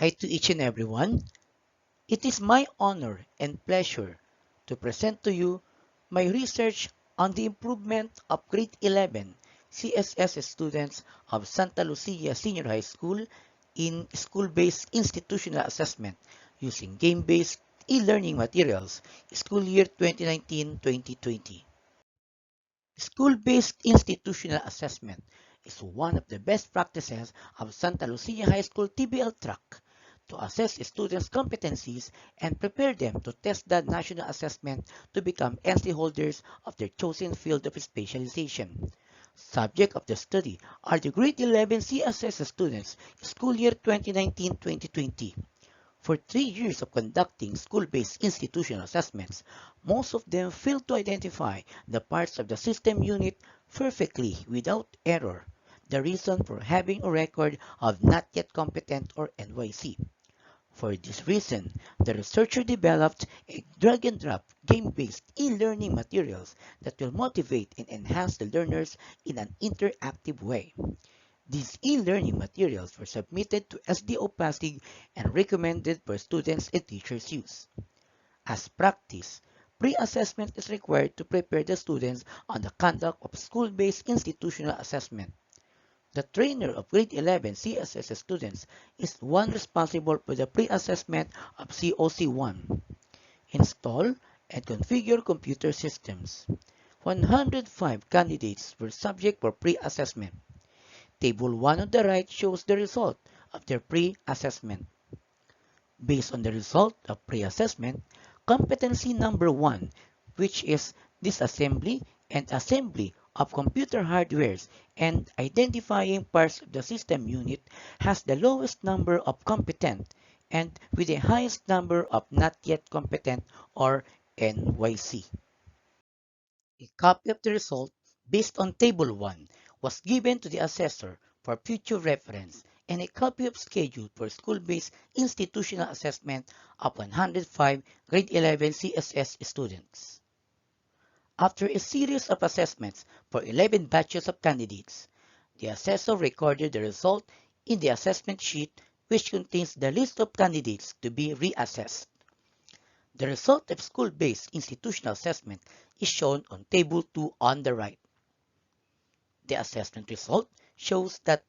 Hi to each and everyone. It is my honor and pleasure to present to you my research on the improvement of grade 11 CSS students of Santa Lucia Senior High School in school-based institutional assessment using game-based e-learning materials, school year 2019-2020. School-based institutional assessment is one of the best practices of Santa Lucia High School TBL track to assess students' competencies and prepare them to test the national assessment to become entry holders of their chosen field of specialization. Subject of the study are the grade 11 CSS students, school year 2019-2020. For 3 years of conducting school-based institutional assessments, most of them failed to identify the parts of the system unit perfectly without error, the reason for having a record of not yet competent or NYC. For this reason, the researcher developed a drag-and-drop game-based e-learning materials that will motivate and enhance the learners in an interactive way. These e-learning materials were submitted to SDO Pasig and recommended for students and teachers' use. As practice, pre-assessment is required to prepare the students on the conduct of school-based institutional assessment. The trainer of grade 11 CSS students is one responsible for the pre-assessment of COC1. Install and configure computer systems. 105 candidates were subject for pre-assessment. Table 1 on the right shows the result of their pre-assessment. Based on the result of pre-assessment, competency number 1, which is disassembly and assembly of computer hardwares and identifying parts of the system unit, has the lowest number of competent and with the highest number of not yet competent or NYC. A copy of the result based on Table 1 was given to the assessor for future reference, and a copy of schedule for school-based institutional assessment of 105 grade 11 CSS students. After a series of assessments for 11 batches of candidates, the assessor recorded the result in the assessment sheet, which contains the list of candidates to be reassessed. The result of school-based institutional assessment is shown on Table 2 on the right. The assessment result shows that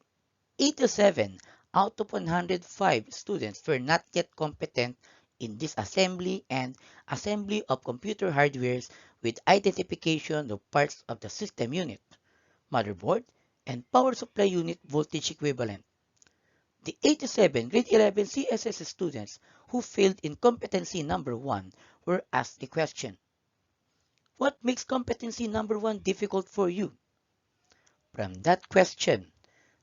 87 out of 105 students were not yet competent in disassembly and assembly of computer hardwares with identification of parts of the system unit, motherboard, and power supply unit voltage equivalent. The 87 grade 11 CSS students who failed in competency number 1 were asked the question, what makes competency number 1 difficult for you? From that question,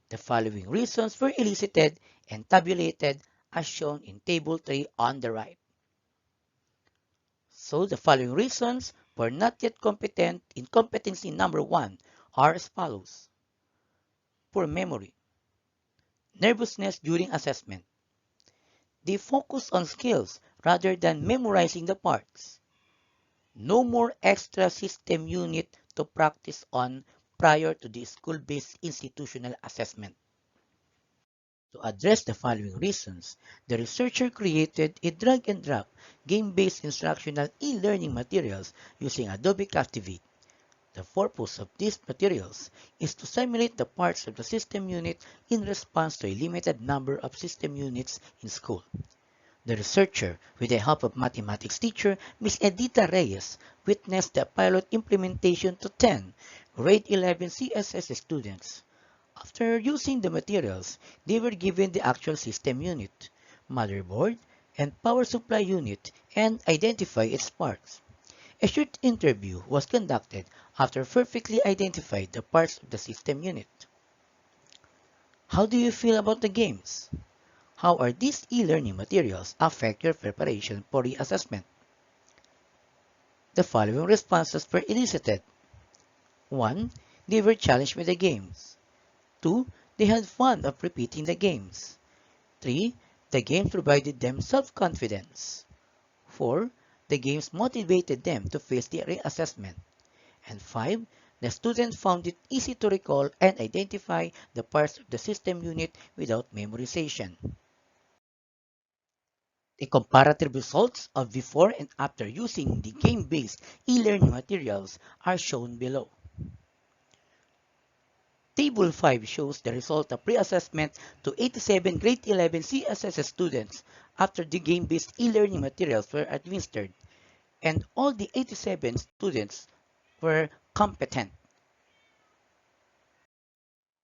the following reasons were elicited and tabulated as shown in Table 3 on the right. So the following reasons for not yet competent in competency number 1 are as follows. Poor memory. Nervousness during assessment. They focus on skills rather than memorizing the parts. No more extra system unit to practice on prior to the school-based institutional assessment. To address the following reasons, the researcher created a drag-and-drop game-based instructional e-learning materials using Adobe Captivate. The purpose of these materials is to simulate the parts of the system unit in response to a limited number of system units in school. The researcher, with the help of mathematics teacher Ms. Edita Reyes, witnessed the pilot implementation to 10 grade 11 CSS students. After using the materials, they were given the actual system unit, motherboard, and power supply unit and identify its parts. A short interview was conducted after perfectly identified the parts of the system unit. How do you feel about the games? How are these e-learning materials affect your preparation for reassessment? The following responses were elicited. 1. They were challenged with the games. 2. They had fun of repeating the games. 3. The games provided them self-confidence. 4. The games motivated them to face the reassessment. And 5. The students found it easy to recall and identify the parts of the system unit without memorization. The comparative results of before and after using the game-based e-learning materials are shown below. Table 5 shows the result of pre-assessment to 87 grade 11 CSS students after the game-based e-learning materials were administered, and all the 87 students were competent.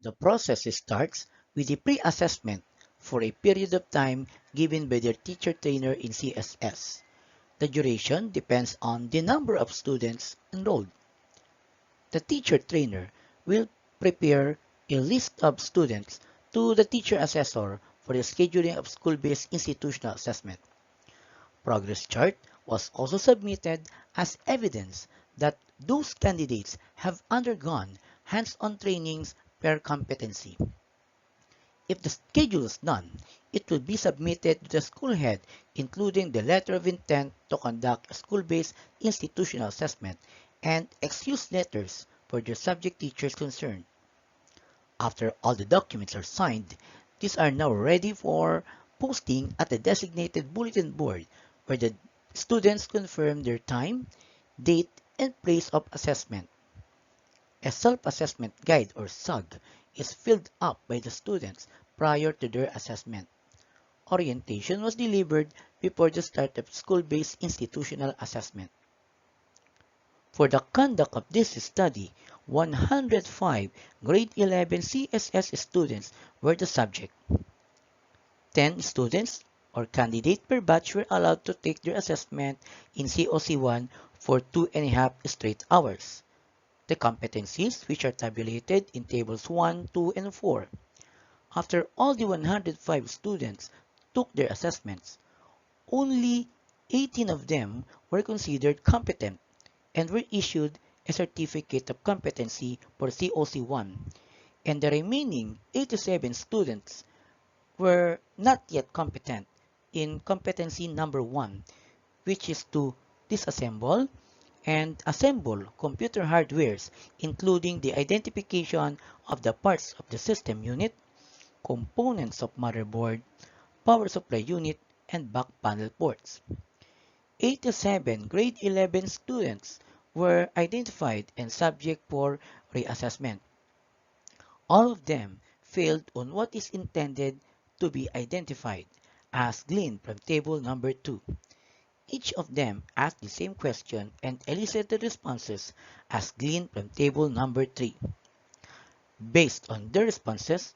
The process starts with the pre-assessment for a period of time given by their teacher trainer in CSS. The duration depends on the number of students enrolled. The teacher trainer will prepare a list of students to the teacher assessor for the scheduling of school-based institutional assessment. Progress chart was also submitted as evidence that those candidates have undergone hands-on trainings per competency. If the schedule is done, it will be submitted to the school head, including the letter of intent to conduct a school-based institutional assessment and excuse letters for the subject teachers concerned. After all the documents are signed, these are now ready for posting at the designated bulletin board where the students confirm their time, date, and place of assessment. A self-assessment guide or SUG is filled up by the students prior to their assessment. Orientation was delivered before the start of school-based institutional assessment. For the conduct of this study, 105 grade 11 CSS students were the subject. 10 students or candidate per batch were allowed to take their assessment in COC1 for 2.5 straight hours. The competencies, which are tabulated in tables 1, 2, and 4. After all the 105 students took their assessments, only 18 of them were considered competent and were issued a certificate of competency for COC1, and the remaining 87 students were not yet competent in competency number 1, which is to disassemble and assemble computer hardwares, including the identification of the parts of the system unit, components of motherboard, power supply unit, and back panel ports. 87 grade 11 students were identified and subject for reassessment. All of them failed on what is intended to be identified, as gleaned from table number 2. Each of them asked the same question and elicited responses as gleaned from table number 3. Based on their responses,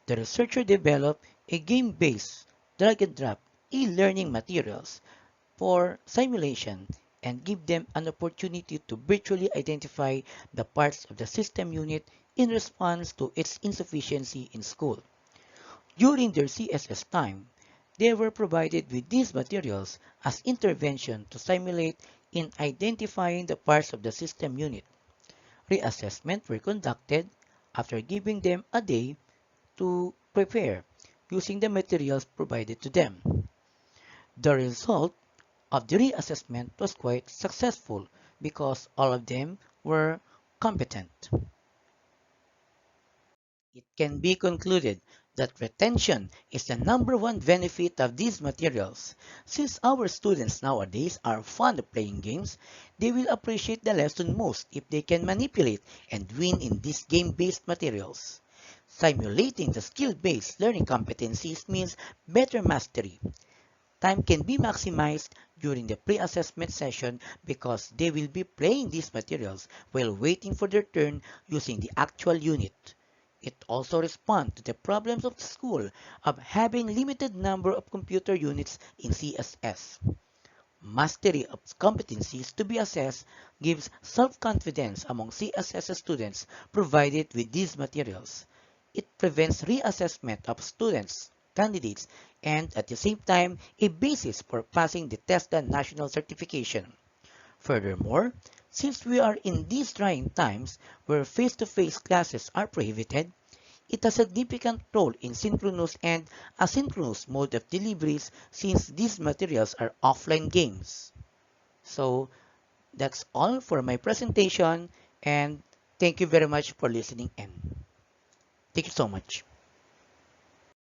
the researcher developed a game-based drag-and-drop e-learning materials for simulation and give them an opportunity to virtually identify the parts of the system unit in response to its insufficiency in school. During their CSS time, they were provided with these materials as intervention to simulate in identifying the parts of the system unit. Reassessment were conducted after giving them a day to prepare using the materials provided to them. The result of the reassessment was quite successful because all of them were competent. It can be concluded that retention is the number one benefit of these materials. Since our students nowadays are fond of playing games, they will appreciate the lesson most if they can manipulate and win in these game-based materials. Simulating the skill-based learning competencies means better mastery. Time can be maximized during the pre-assessment session because they will be playing these materials while waiting for their turn using the actual unit. It also responds to the problems of the school of having limited number of computer units in CSS. Mastery of competencies to be assessed gives self-confidence among CSS students provided with these materials. It prevents reassessment of students, candidates, and at the same time, a basis for passing the TESDA national certification. Furthermore, since we are in these trying times where face-to-face classes are prohibited, it has a significant role in synchronous and asynchronous mode of deliveries since these materials are offline games. So that's all for my presentation, and thank you very much for listening in. Thank you so much.